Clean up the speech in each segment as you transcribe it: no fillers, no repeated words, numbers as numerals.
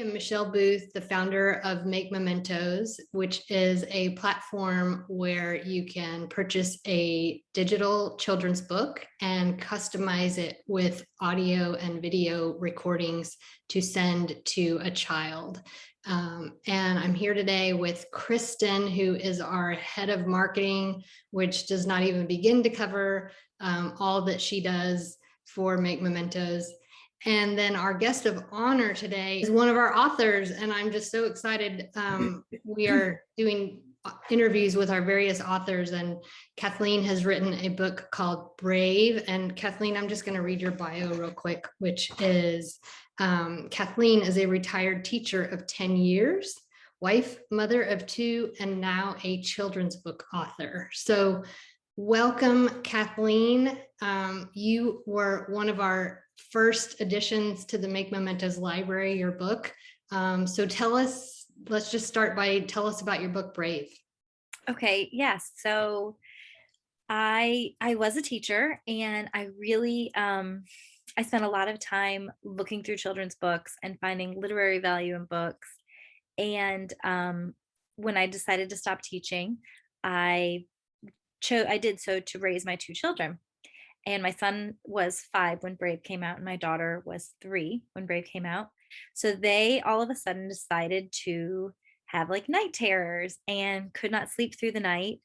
am Michelle Booth, the founder of Make Momentos, which is a platform where you can purchase a digital children's book and customize it with audio and video recordings to send to a child. And I'm here today with Kristen, who is our head of marketing, which does not even begin to cover all that she does for Make Momentos. And then our guest of honor today is one of our authors, and I'm just so excited. We are doing interviews with our various authors, and Kathleen has written a book called Brave. And Kathleen, I'm just going to read your bio real quick, which is Kathleen is a retired teacher of 10 years, wife, mother of 2, and now a children's book author. So welcome, Kathleen. You were one of our first additions to the Make Momentos library, your book. So tell us, let's just start by tell us about your book, Brave. Okay, yes. So I was a teacher, and I really I spent a lot of time looking through children's books and finding literary value in books. And when I decided to stop teaching, I did so to raise my 2 children. And my son was 5 when Brave came out, and my daughter was 3 when Brave came out. So they all of a sudden decided to have like night terrors and could not sleep through the night.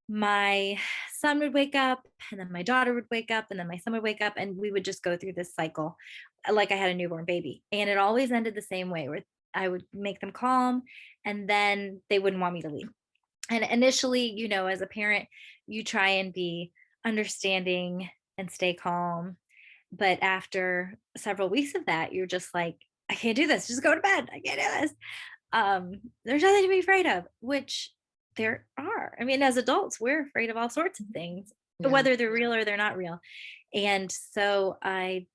My son would wake up, and then my daughter would wake up, and then my son would wake up, and we would just go through this cycle like I had a newborn baby. And it always ended the same way, where I would make them calm, and then they wouldn't want me to leave. And initially, as a parent, you try and be understanding and stay calm. But after several weeks of that, you're just like, I can't do this. Just go to bed. I can't do this. There's nothing to be afraid of, which there are. I mean, as adults, we're afraid of all sorts of things, Yeah. whether they're real or they're not real. And so I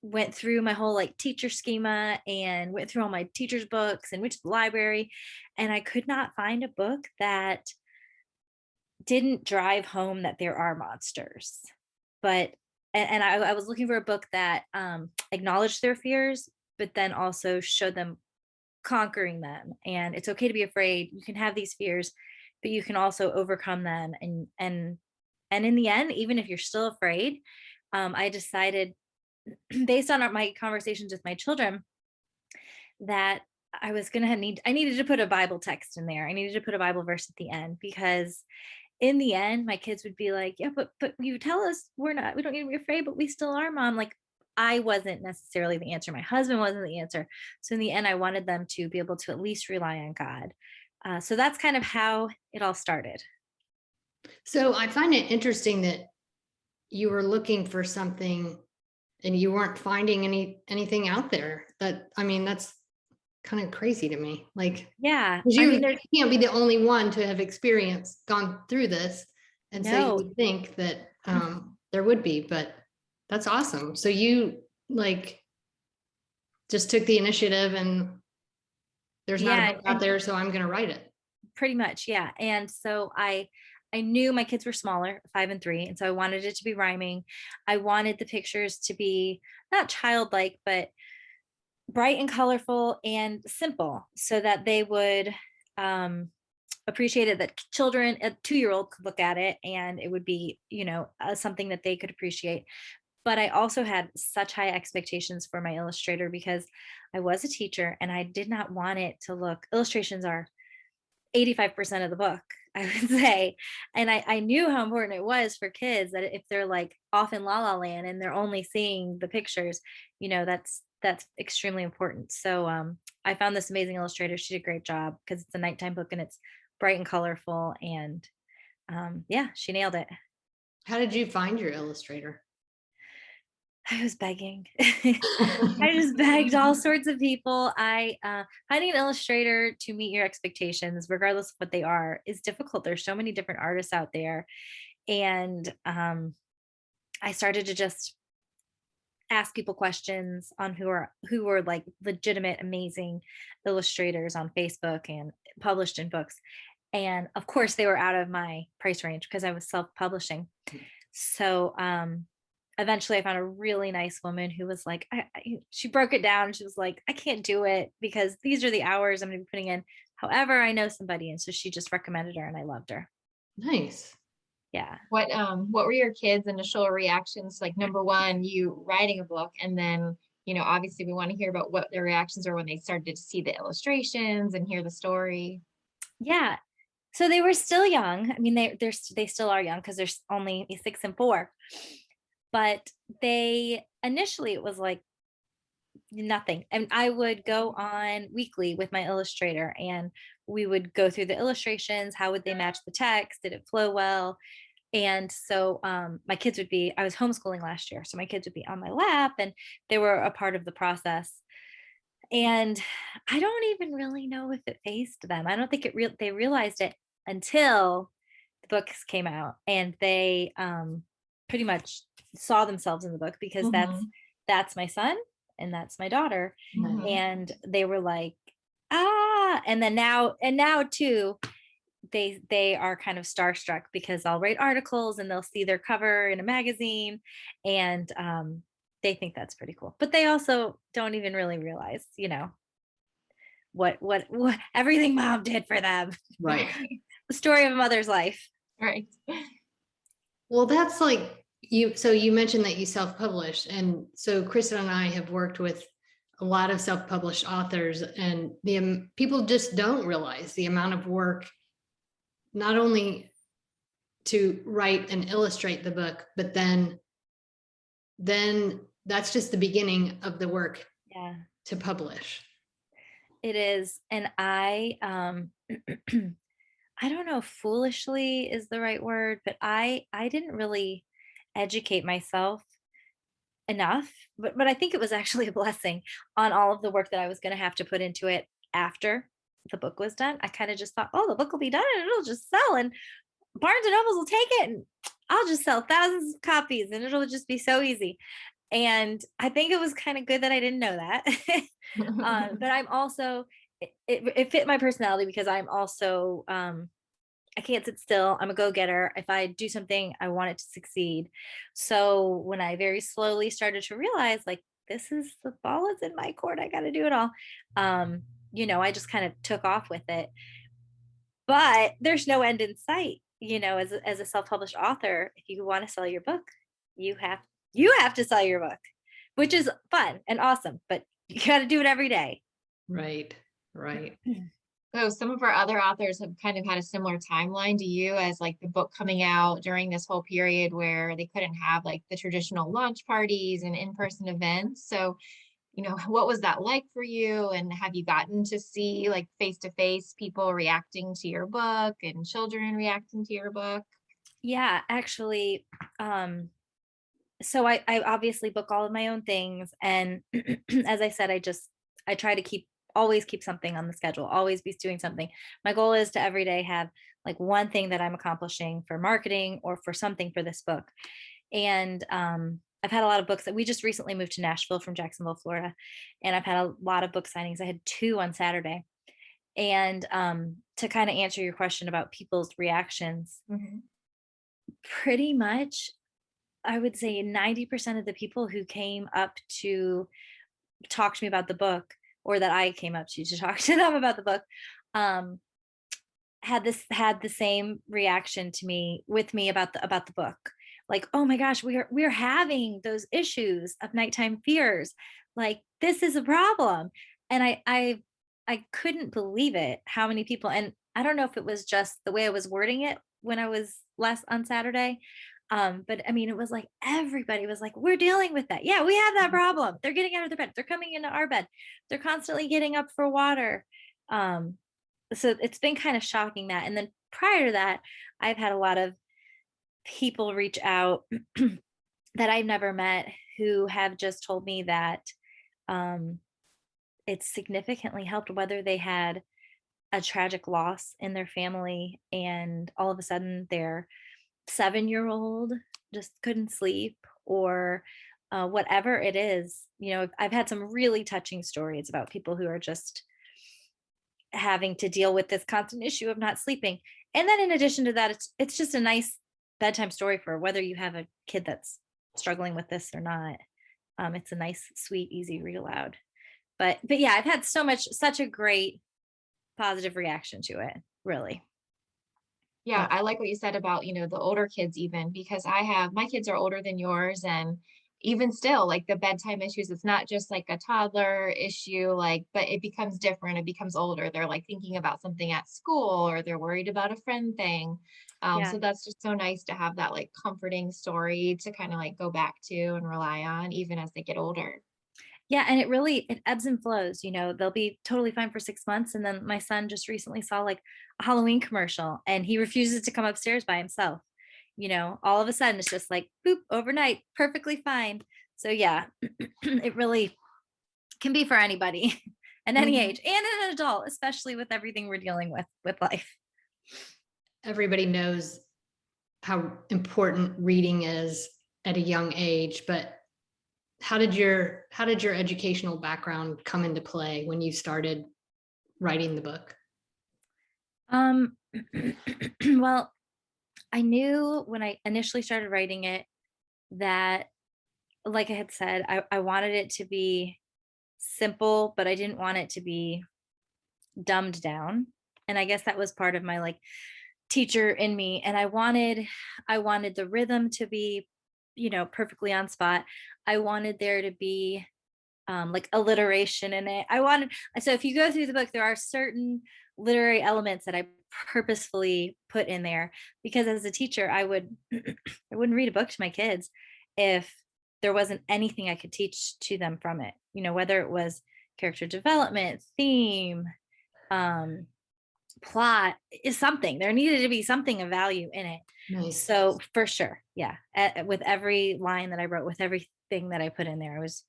went through my whole like teacher schema and went through all my teachers' books and went to the library, and I could not find a book that didn't drive home that there are monsters. But I was looking for a book that acknowledged their fears, but then also showed them conquering them. And it's okay to be afraid. You can have these fears, but you can also overcome them. And in the end, even if you're still afraid, I decided, based on my conversations with my children, that I needed to put a Bible text in there. I needed to put a Bible verse at the end, because in the end, my kids would be like, yeah, but you tell us we don't need to be afraid, but we still are, Mom. Like, I wasn't necessarily the answer. My husband wasn't the answer. So in the end, I wanted them to be able to at least rely on God. So that's kind of how it all started. So I find it interesting that you were looking for something and you weren't finding anything out there. That's kind of crazy to me. Like, Yeah, you can't be the only one to have gone through this, and so you would think that there would be, but that's awesome. So you like just took the initiative, and there's not a book out there, so I'm going to write it. Pretty much, yeah. And so I knew my kids were smaller, 5 and 3, and so I wanted it to be rhyming. I wanted the pictures to be not childlike, but bright and colorful and simple, so that they would appreciate it, that children, a 2-year-old could look at it and it would be, something that they could appreciate. But I also had such high expectations for my illustrator, because I was a teacher and I did not want it to look, illustrations are 85% of the book, I would say. And I knew how important it was for kids, that if they're like off in La La Land and they're only seeing the pictures, that's extremely important. So I found this amazing illustrator. She did a great job, because it's a nighttime book and it's bright and colorful. And she nailed it. How did you find your illustrator? I was begging. I just begged all sorts of people. Finding an illustrator to meet your expectations, regardless of what they are, is difficult. There's so many different artists out there. And I started to just ask people questions on who were like legitimate, amazing illustrators on Facebook and published in books. And of course, they were out of my price range, because I was self-publishing. So eventually I found a really nice woman who was like, she broke it down. She was like, I can't do it because these are the hours I'm going to be putting in. However, I know somebody. And so she just recommended her and I loved her. Nice. Yeah. What were your kids' initial reactions? Like, number one, you writing a book, and then, obviously we want to hear about what their reactions are when they started to see the illustrations and hear the story. Yeah. So they were still young. I mean, they still are young because they're only 6 and 4. But they initially it was like nothing. And I would go on weekly with my illustrator and we would go through the illustrations. How would they match the text? Did it flow well? And so my kids would be, I was homeschooling last year. So my kids would be on my lap and they were a part of the process. And I don't even really know if it phased them. I don't think they realized it until the books came out and they pretty much saw themselves in the book because that's my son and that's my daughter. And they were like, ah, and now too, they are kind of starstruck because I'll write articles and they'll see their cover in a magazine and they think that's pretty cool. But they also don't even really realize, what everything mom did for them. Right. The story of a mother's life. Right. Well, that's like so you mentioned that you self-publish. And so Kristen and I have worked with a lot of self-published authors, and the people just don't realize the amount of work, not only to write and illustrate the book, but then that's just the beginning of the work to publish. It is. And I I don't know if foolishly is the right word, but I didn't really educate myself enough, but I think it was actually a blessing on all of the work that I was going to have to put into it after the book was done. I kind of just thought, oh, the book will be done and it'll just sell and Barnes and Nobles will take it and I'll just sell thousands of copies and it'll just be so easy. And I think it was kind of good that I didn't know that. But I'm also, it fit my personality because I'm also, I can't sit still. I'm a go-getter. If I do something, I want it to succeed. So when I very slowly started to realize like, this is the ball is in my court, I got to do it all. I just kind of took off with it, but there's no end in sight. As a self-published author, if you want to sell your book, you have to sell your book, which is fun and awesome, but you got to do it every day. Right. So some of our other authors have kind of had a similar timeline to you as like the book coming out during this whole period where they couldn't have like the traditional launch parties and in-person events. So, what was that like for you? And have you gotten to see like face-to-face people reacting to your book and children reacting to your book? Yeah, actually, so I obviously book all of my own things. And as I said, I try to always keep something on the schedule, always be doing something. My goal is to every day have like one thing that I'm accomplishing for marketing or for something for this book. And I've had a lot of books that we just recently moved to Nashville from Jacksonville, Florida. And I've had a lot of book signings. I had 2 on Saturday. And to kind of answer your question about people's reactions, pretty much, I would say 90% of the people who came up to talk to me about the book, or that I came up to talk to them about the book, had the same reaction to me about the book. Like, oh my gosh, we're having those issues of nighttime fears. Like, this is a problem. And I couldn't believe it, how many people, and I don't know if it was just the way I was wording it when I was less on Saturday. But I mean, it was like everybody was like, we're dealing with that. Yeah, we have that problem. They're getting out of their bed. They're coming into our bed. They're constantly getting up for water. So it's been kind of shocking that. And then prior to that, I've had a lot of people reach out that I've never met who have just told me that it's significantly helped, whether they had a tragic loss in their family and all of a sudden their 7-year-old just couldn't sleep, or whatever it is. I've had some really touching stories about people who are just having to deal with this constant issue of not sleeping. And then in addition to that, it's just a nice bedtime story for whether you have a kid that's struggling with this or not. It's a nice, sweet, easy read aloud. But yeah, I've had such a great positive reaction to it, really. Yeah, I like what you said about, the older kids even, because my kids are older than yours, and even still, like the bedtime issues, it's not just like a toddler issue, like, but it becomes different. It becomes older. They're like thinking about something at school, or they're worried about a friend thing. Yeah. So that's just so nice to have that like comforting story to kind of like go back to and rely on even as they get older. Yeah, and it ebbs and flows, they'll be totally fine for 6 months, and then my son just recently saw, like, a Halloween commercial, and he refuses to come upstairs by himself. All of a sudden, it's just like, boop, overnight, perfectly fine. So, yeah, it really can be for anybody and any Mhm. age, and an adult, especially with everything we're dealing with life. Everybody knows how important reading is at a young age, but how did your educational background come into play when you started writing the book? Um, well, I knew when I initially started writing it that, like I had said, I wanted it to be simple, but I didn't want it to be dumbed down. And I guess that was part of my like teacher in me. And I wanted the rhythm to be, perfectly on spot. I wanted there to be like alliteration in it. So if you go through the book, there are certain literary elements that I purposefully put in there because as a teacher, I wouldn't read a book to my kids if there wasn't anything I could teach to them from it, whether it was character development, theme, um, plot is something. There needed to be something of value in it. Nice. So for sure, yeah. With every line that I wrote, with everything that I put in there, I was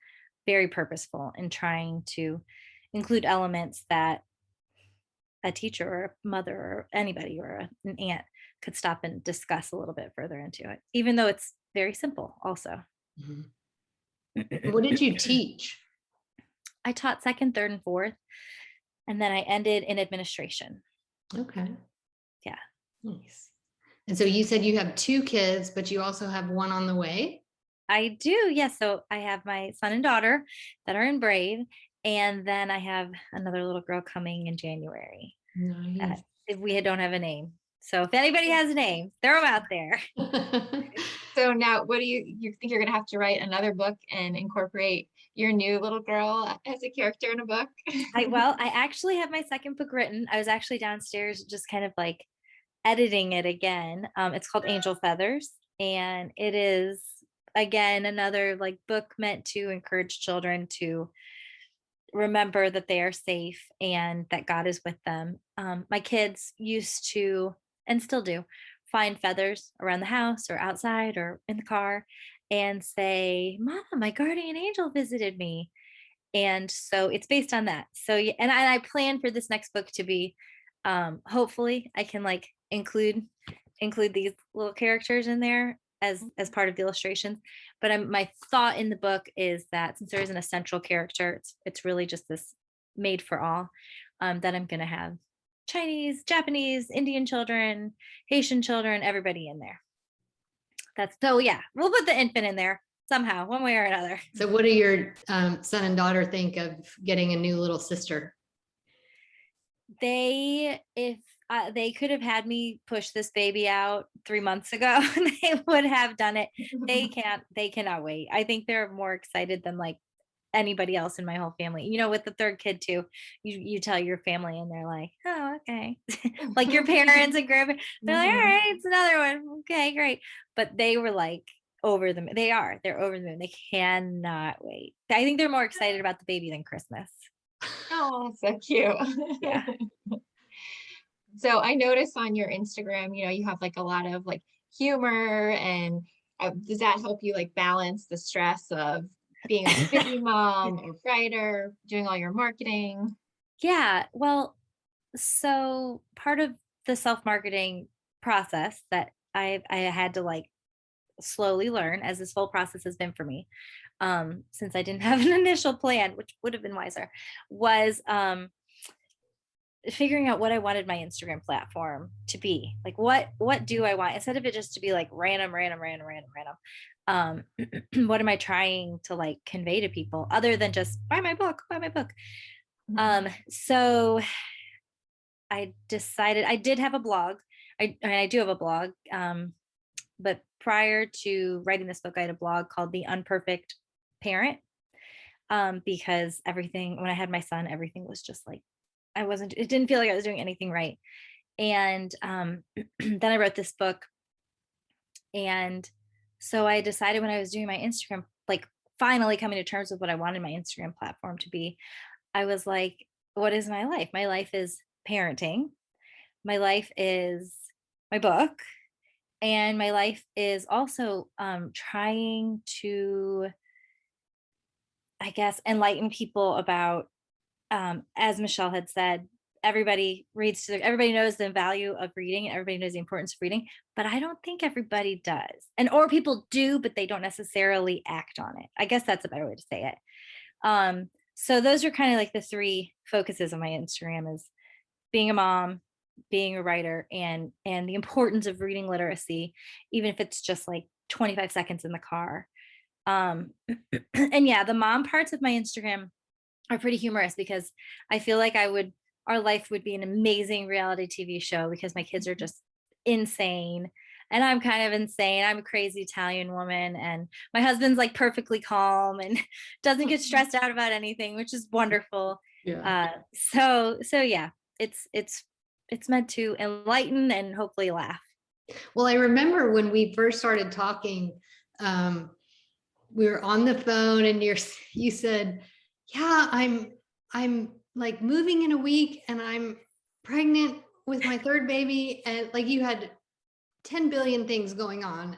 very purposeful in trying to include elements that a teacher or a mother or anybody or an aunt could stop and discuss a little bit further into it, even though it's very simple also. Mhm. What did you teach? I taught second, third, and fourth, and then I ended in administration. Okay. Yeah. Nice. And so you said you have two kids, but you also have one on the way. I do. Yes. So I have my son and daughter that are in Brave. And then I have another little girl coming in January. Nice. If we don't have a name. So if anybody has a name, throw them out there. So now, what do you think you're gonna have to write another book and incorporate your new little girl as a character in a book? I actually have my second book written. I was actually downstairs just kind of like editing it again. It's called Angel Feathers. And it is again another like book meant to encourage children to remember that they are safe and that God is with them. My kids used to, and still do, find feathers around the house or outside or in the car and say, Mama, my guardian angel visited me. And so it's based on that. So, yeah, and I plan for this next book to be, hopefully I can like include these little characters in there as part of the illustrations. But my thought in the book is that since there isn't a central character, it's really just this made for all. That I'm going to have Chinese, Japanese, Indian children, Haitian children, everybody in there. That's so yeah. We'll put the infant in there somehow, one way or another. So what do your son and daughter think of getting a new little sister? If they could have had me push this baby out 3 months ago, they would have done it. They cannot wait. I think they're more excited than like anybody else in my whole family. With the third kid too, you tell your family and they're like, oh, okay. Like your parents and grandparents, they're like, all right, it's another one. Okay, great. But they were like over the moon. They're over the moon. They cannot wait. I think they're more excited about the baby than Christmas. Oh, so cute. Yeah. So I noticed on your Instagram, you have like a lot of like humor and does that help you like balance the stress of being a busy mom or writer, doing all your marketing? Yeah. Well, so part of the self-marketing process that I had to like slowly learn as this whole process has been for me, since I didn't have an initial plan, which would have been wiser, was figuring out what I wanted my Instagram platform to be. Like, what do I want, instead of it just to be like random. What am I trying to like convey to people other than just buy my book? So I decided, I did have a blog. I do have a blog. But prior to writing this book, I had a blog called The Unperfect Parent. Because everything, when I had my son, everything was just like, it didn't feel like I was doing anything right. And then I wrote this book. And so I decided when I was doing my Instagram, like finally coming to terms with what I wanted my Instagram platform to be, I was like, what is my life? My life is parenting. My life is my book. And my life is also trying to, I guess, enlighten people about, as Michelle had said, everybody knows the value of reading, and everybody knows the importance of reading, but I don't think everybody does. Or people do, but they don't necessarily act on it. I guess that's a better way to say it. So those are kind of like the three focuses of my Instagram: is being a mom, being a writer, and the importance of reading literacy, even if it's just like 25 seconds in the car. And yeah, the mom parts of my Instagram are pretty humorous, because I feel like our life would be an amazing reality TV show, because my kids are just insane. And I'm kind of insane. I'm a crazy Italian woman, and my husband's like perfectly calm and doesn't get stressed out about anything, which is wonderful. So yeah, it's meant to enlighten and hopefully laugh. Well, I remember when we first started talking, we were on the phone and you said, yeah, I'm like moving in a week and I'm pregnant with my third baby. And like you had 10 billion things going on,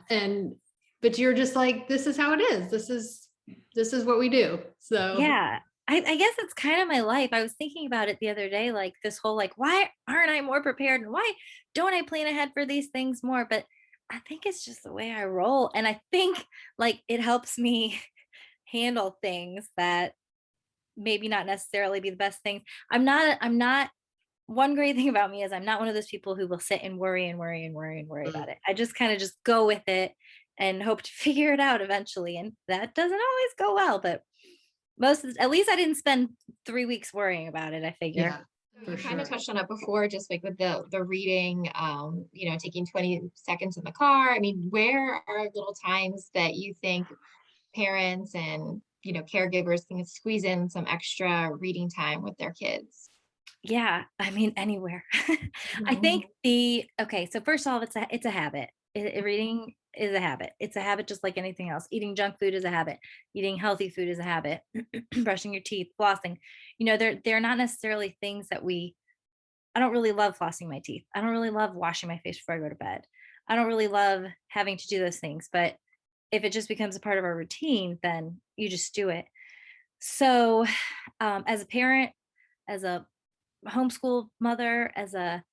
but you're just like, this is how it is. This is what we do. So yeah, I guess it's kind of my life. I was thinking about it the other day, like this whole, like, why aren't I more prepared? And why don't I plan ahead for these things more? But I think it's just the way I roll. And I think like it helps me handle things that maybe not necessarily be the best things. I'm not, one great thing about me is I'm not one of those people who will sit and worry about it. I just kind of just go with it and hope to figure it out eventually. And that doesn't always go well, but at least I didn't spend 3 weeks worrying about it, I figure. yeah, You for kind of sure. touched on it before, just like with the reading, taking 20 seconds in the car. I mean, where are little times that you think parents and, caregivers can squeeze in some extra reading time with their kids? Yeah, I mean, anywhere. I think so first of all, it's a habit. Reading is a habit. It's a habit just like anything else. Eating junk food is a habit. Eating healthy food is a habit. Brushing your teeth, flossing. They're not necessarily things that I don't really love flossing my teeth. I don't really love washing my face before I go to bed. I don't really love having to do those things, but if it just becomes a part of our routine, then you just do it. So, as a parent, as a homeschool mother, as a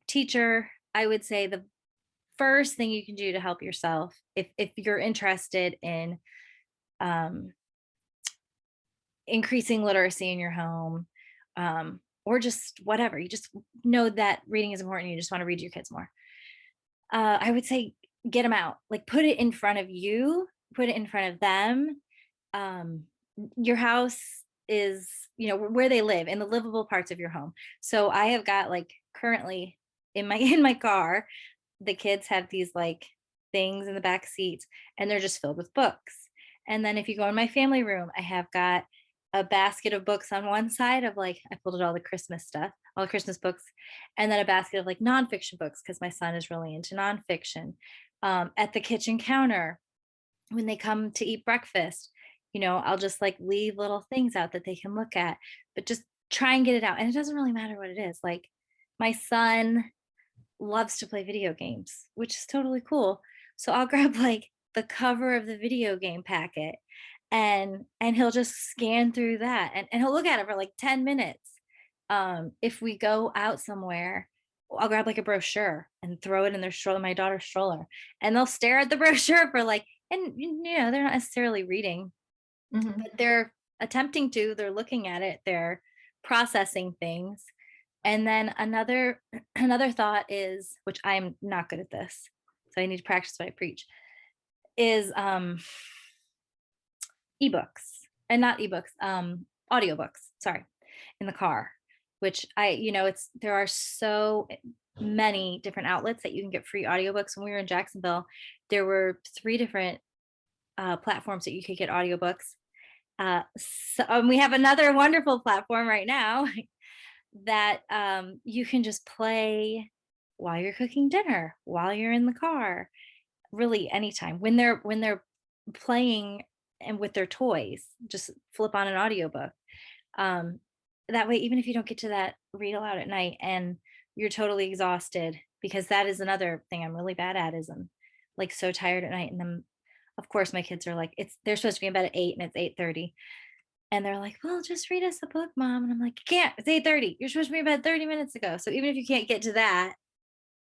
teacher, I would say the first thing you can do to help yourself, if you're interested in increasing literacy in your home, or just whatever, you just know that reading is important, you just want to read your kids more, I would say get them out, like put it in front of you, put it in front of them. Your house is, where they live, in the livable parts of your home. So I have got, like, currently in my car, the kids have these like things in the back seats, and they're just filled with books. And then if you go in my family room, I have got a basket of books on one side of, like, I pulled out all the Christmas stuff, all the Christmas books, and then a basket of like nonfiction books, because my son is really into nonfiction. At the kitchen counter, when they come to eat breakfast, I'll just like leave little things out that they can look at, but just try and get it out. And it doesn't really matter what it is. Like, my son loves to play video games, which is totally cool. So I'll grab like the cover of the video game packet, and he'll just scan through that, and he'll look at it for like 10 minutes. If we go out somewhere, I'll grab like a brochure and throw it in their stroller, my daughter's stroller, and they'll stare at the brochure for like, and they're not necessarily reading, but they're attempting to, they're looking at it, they're processing things. And then another another thought is, which I'm not good at this, so I need to practice what I preach, is ebooks, and not ebooks, audiobooks, sorry, in the car, which it's there are so many different outlets that you can get free audiobooks. When we were in Jacksonville, there were 3 different platforms that you could get audiobooks. We have another wonderful platform right now that you can just play while you're cooking dinner, while you're in the car, really anytime when they're playing and with their toys, just flip on an audiobook. Um, that way, even if you don't get to that read aloud at night and you're totally exhausted, because that is another thing I'm really bad at, is I'm like so tired at night. And then of course my kids are like, they're supposed to be in bed at 8 and it's 8:30. And they're like, well, just read us a book, mom. And I'm like, you can't, it's 8:30. You're supposed to be in bed 30 minutes ago. So even if you can't get to that,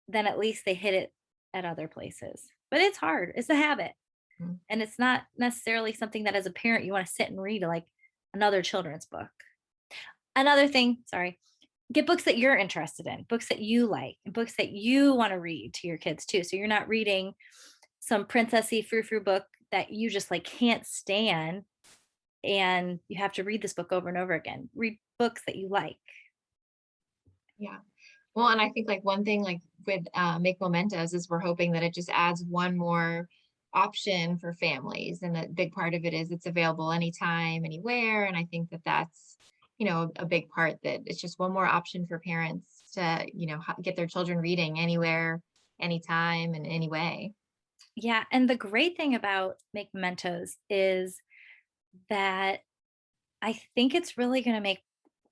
then at least they hit it at other places. But it's hard. It's a habit. Mhm. And it's not necessarily something that as a parent you want to sit and read like another children's book. Another thing, sorry, get books that you're interested in, books that you like, and books that you want to read to your kids too. So you're not reading some princessy frou-frou book that you just like can't stand and you have to read this book over and over again. Read books that you like. Yeah. Well, and I think like one thing like with Make Momentos is we're hoping that it just adds one more option for families. And a big part of it is it's available anytime, anywhere. And I think that that's, a big part, that it's just one more option for parents to, get their children reading anywhere, anytime, and any way. Yeah, and the great thing about Make Mementos is that I think it's really going to make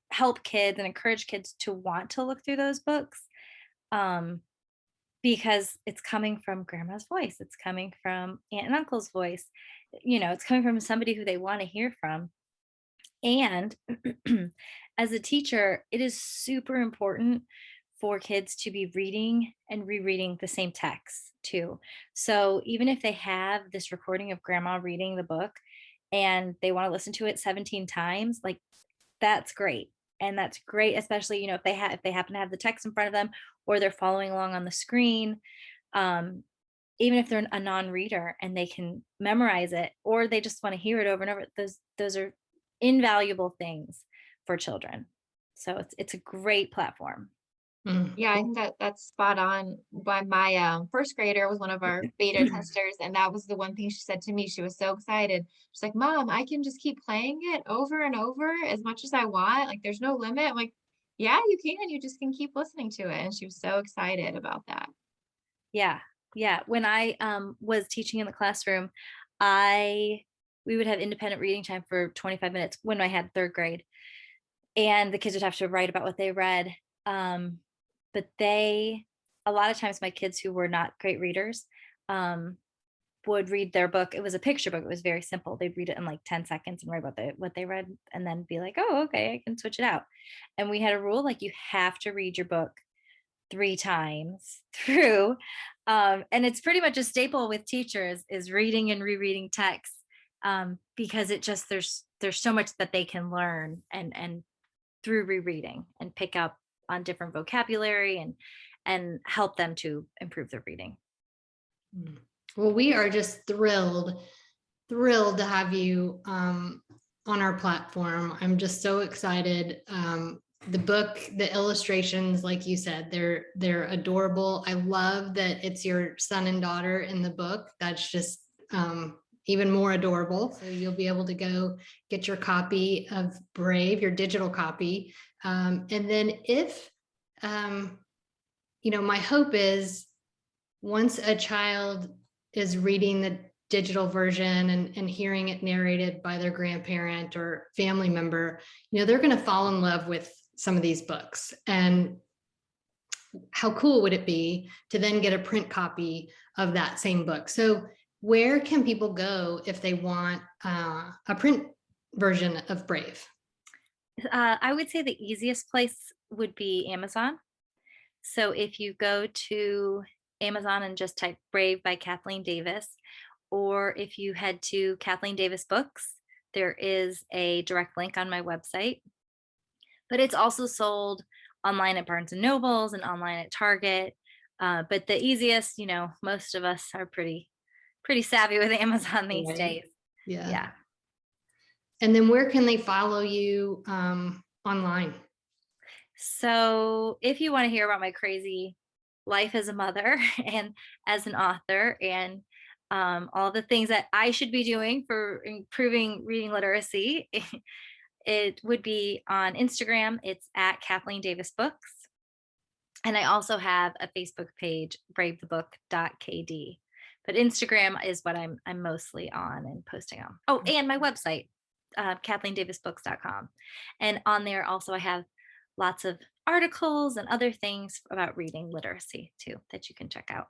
help kids and encourage kids to want to look through those books, um, because it's coming from grandma's voice, it's coming from aunt and uncle's voice, it's coming from somebody who they want to hear from. And as a teacher, it is super important for kids to be reading and rereading the same text too. So even if they have this recording of grandma reading the book and they want to listen to it 17 times, like that's great. And that's great, especially, if they happen to have the text in front of them or they're following along on the screen. Um, Even if they're a non-reader and they can memorize it or they just want to hear it over and over, those are invaluable things for children. So it's a great platform. Mm. Yeah, I think that that's spot on. By my first grader was one of our beta testers, and that was the one thing she said to me. She was so excited. She's like, "Mom, I can just keep playing it over and over as much as I want. Like, there's no limit." I'm like, "Yeah, you can. You just can keep listening to it." And she was so excited about that. Yeah. Yeah. When I was teaching in the classroom, I we would have independent reading time for 25 minutes when I had third grade. And the kids would have to write about what they read. But a lot of times my kids who were not great readers, um, would read their book. It was a picture book. It was very simple. They'd read it in like 10 seconds and write about what they read and then be like, oh, okay, I can switch it out. And we had a rule like you have to read your book 3 times through. And it's pretty much a staple with teachers is reading and rereading text, because it just there's so much that they can learn and through rereading and pick up on different vocabulary and help them to improve their reading. Mm. Well, we are just thrilled to have you on our platform. I'm just so excited. The book, the illustrations, like you said, they're adorable. I love that it's your son and daughter in the book. That's just even more adorable. So you'll be able to go get your copy of Brave, your digital copy. And then if, my hope is once a child is reading the digital version and hearing it narrated by their grandparent or family member, they're going to fall in love with some of these books. And how cool would it be to then get a print copy of that same book? So where can people go if they want a print version of Brave? I would say the easiest place would be Amazon. So if you go to Amazon and just type Brave by Kathleen Davis, or if you head to Kathleen Davis Books, there is a direct link on my website. But it's also sold online at Barnes and Nobles and online at Target. But the easiest, most of us are pretty savvy with Amazon these Right. days. Yeah. Yeah. And then where can they follow you online? So if you want to hear about my crazy life as a mother and as an author and all the things that I should be doing for improving reading literacy, it would be on Instagram. It's at Kathleen Davis Books. And I also have a Facebook page, bravethebook.kd. But Instagram is what I'm mostly on and posting on. Oh, and my website, KathleenDavisBooks.com. And on there also I have lots of articles and other things about reading literacy too that you can check out.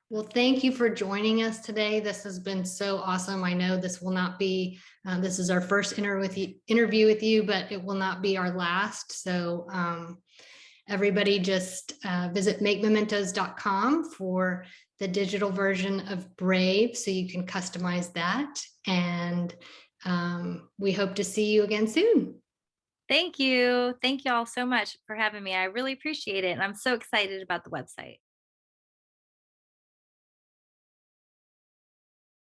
Well, thank you for joining us today. This has been so awesome. I know this will not be, this is our first interview with you, but it will not be our last. So everybody just visit makemomentos.com for the digital version of Brave so you can customize that. And we hope to see you again soon. Thank you. Thank you all so much for having me. I really appreciate it. And I'm so excited about the website.